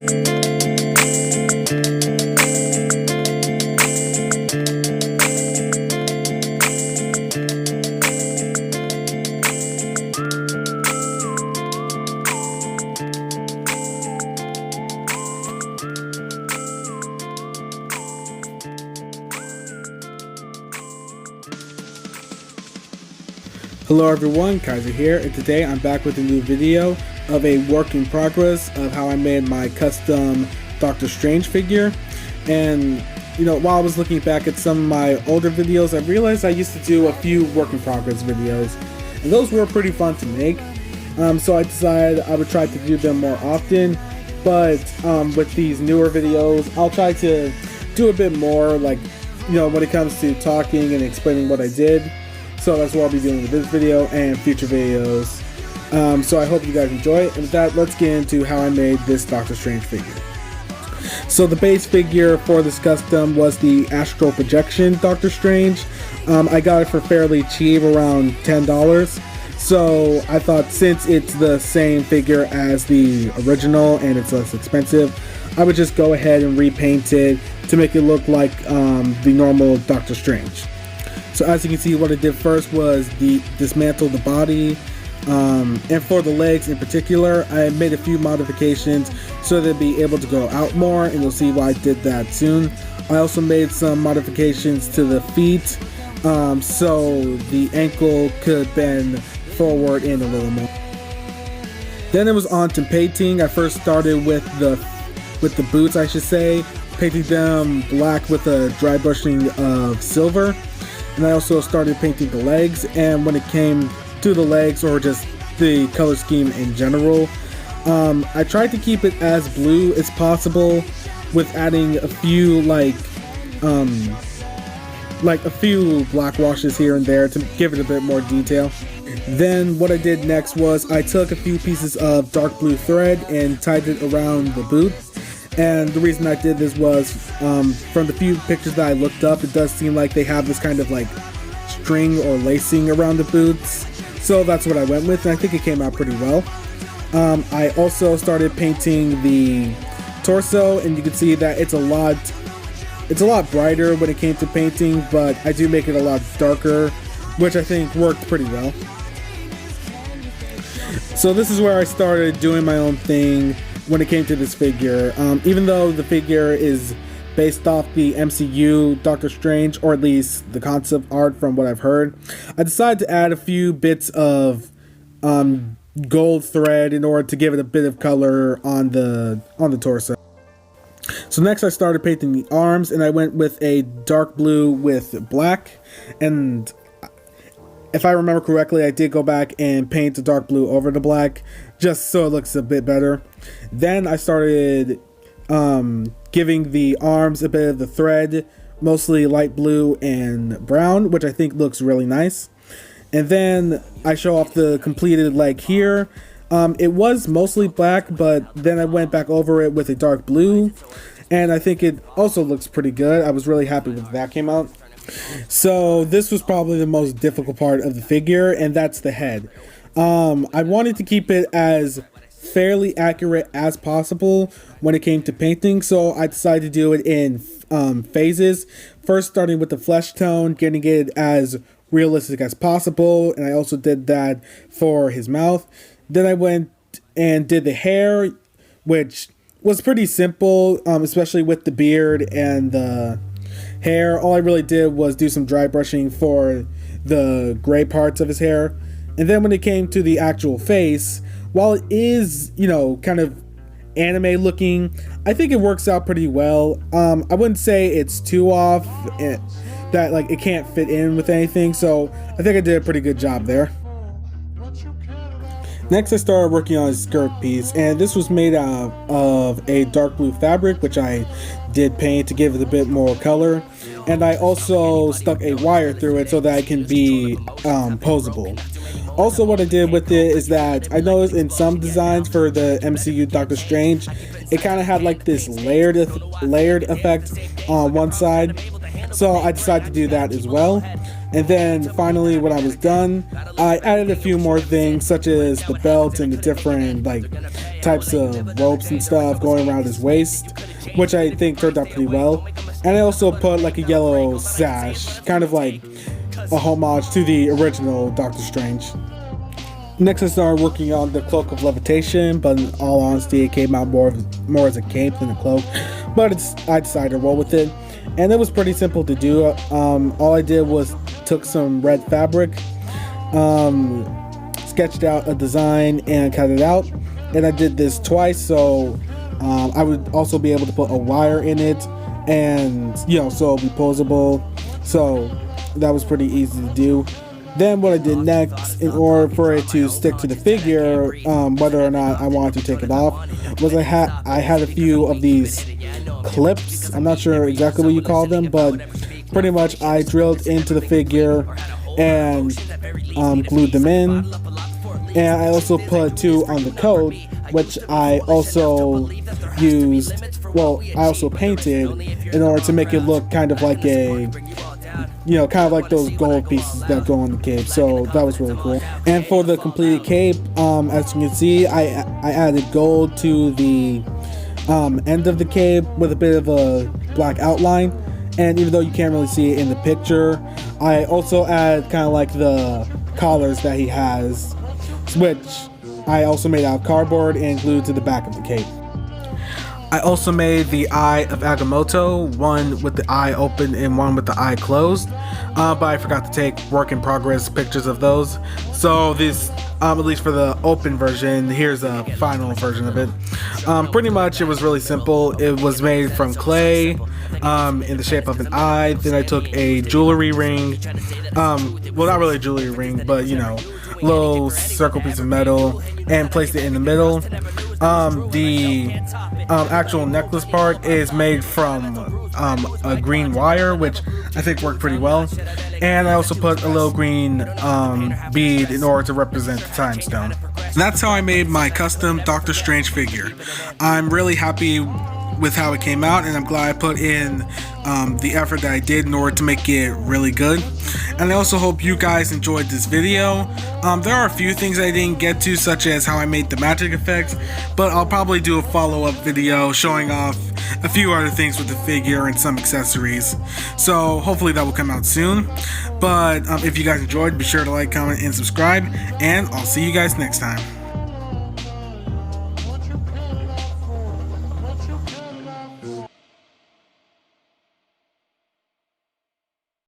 Hello everyone, Kaiser here, and today I'm back with a new video of a work in progress of how I made my custom Doctor Strange figure. And while I was looking back at some of my older videos, I realized I used to do a few work in progress videos, and those were pretty fun to make. So I decided I would try to do them more often, but with these newer videos, I'll try to do a bit more, like, when it comes to talking and explaining what I did. So that's what I'll be doing with this video and future videos. So I hope you guys enjoy it. And with that, let's get into how I made this Doctor Strange figure. So the base figure for this custom was the Astral Projection Doctor Strange. I got it for fairly cheap, around $10. So I thought, since it's the same figure as the original and it's less expensive, I would just go ahead and repaint it to make it look like the normal Doctor Strange. So as you can see, what I did first was dismantle the body, and for the legs in particular, I made a few modifications so they'd be able to go out more, and you'll see why I did that soon. I also made some modifications to the feet, so the ankle could bend forward in a little more. Then it was on to painting. I first started with the boots, I should say, painting them black with a dry brushing of silver. And I also started painting the legs, and when it came to the legs, or just the color scheme in general, I tried to keep it as blue as possible with adding a few like a few black washes here and there to give it a bit more detail. Then what I did next was I took a few pieces of dark blue thread and tied it around the boot. And the reason I did this was, from the few pictures that I looked up, it does seem like they have this kind of like string or lacing around the boots. So that's what I went with, and I think it came out pretty well. I also started painting the torso, and you can see that it's a lot brighter when it came to painting, but I do make it a lot darker, which I think worked pretty well. So this is where I started doing my own thing when it came to this figure. Even though the figure is based off the MCU Doctor Strange, or at least the concept art from what I've heard, I decided to add a few bits of gold thread in order to give it a bit of color on the torso. So next I started painting the arms, and I went with a dark blue with black, and if I remember correctly, I did go back and paint the dark blue over the black, just so it looks a bit better. Then I started giving the arms a bit of the thread, mostly light blue and brown, which I think looks really nice. And then I show off the completed leg here. It was mostly black, but then I went back over it with a dark blue, and I think it also looks pretty good. I was really happy with that came out. So this was probably the most difficult part of the figure, and that's the head. I wanted to keep it as fairly accurate as possible when it came to painting, so I decided to do it in phases. First starting with the flesh tone, getting it as realistic as possible, and I also did that for his mouth. Then I went and did the hair, which was pretty simple, especially with the beard and the hair. All I really did was do some dry brushing for the gray parts of his hair. And then when it came to the actual face, while it is, kind of anime looking, I think it works out pretty well. I wouldn't say it's too off, that like it can't fit in with anything, so I think I did a pretty good job there. Next I started working on his skirt piece, and this was made out of a dark blue fabric, which I did paint to give it a bit more color, and I also stuck a wire through it so that it can be posable. Also, what I did with it is that I noticed in some designs for the MCU Doctor Strange, it kind of had like this layered effect on one side, So I decided to do that as well. And then finally, when I was done, I added a few more things, such as the belt and the different like types of ropes and stuff going around his waist, which I think turned out pretty well. And I also put like a yellow sash, kind of like a homage to the original Doctor Strange. Next, I started working on the Cloak of Levitation, but in all honesty, it came out more as a cape than a cloak. But I decided to roll with it, and it was pretty simple to do. All I did was took some red fabric, sketched out a design, and cut it out. And I did this twice, so I would also be able to put a wire in it, and so it'll be posable. So that was pretty easy to do. Then what I did next, in order for it to stick to the figure, whether or not I wanted to take it off, was I had a few of these clips. I'm not sure exactly what you call them, but pretty much I drilled into the figure and glued them in. And I also put 2 on the coat, which I also painted in order to make it look kind of like kind of like those gold pieces that go on the cape. So that was really cool. And for the completed cape, as you can see, I added gold to the end of the cape with a bit of a black outline. And even though you can't really see it in the picture, I also added kind of like the collars that he has, which I also made out of cardboard and glued to the back of the cape. I also made the eye of Agamotto, one with the eye open and one with the eye closed, but I forgot to take work in progress pictures of those. So this, at least for the open version, here's a final version of it. Pretty much it was really simple. It was made from clay in the shape of an eye. Then I took a jewelry ring, well, not really a jewelry ring, but little circle piece of metal, and placed it in the middle. The actual necklace part is made from a green wire, which I think worked pretty well. And I also put a little green bead in order to represent the time stone. That's how I made my custom Doctor Strange figure. I'm really happy with how it came out, and I'm glad I put in the effort that I did in order to make it really good. And I also hope you guys enjoyed this video. There are a few things I didn't get to, such as how I made the magic effects, but I'll probably do a follow-up video showing off a few other things with the figure and some accessories. So hopefully that will come out soon. But if you guys enjoyed, be sure to like, comment, and subscribe, and I'll see you guys next time.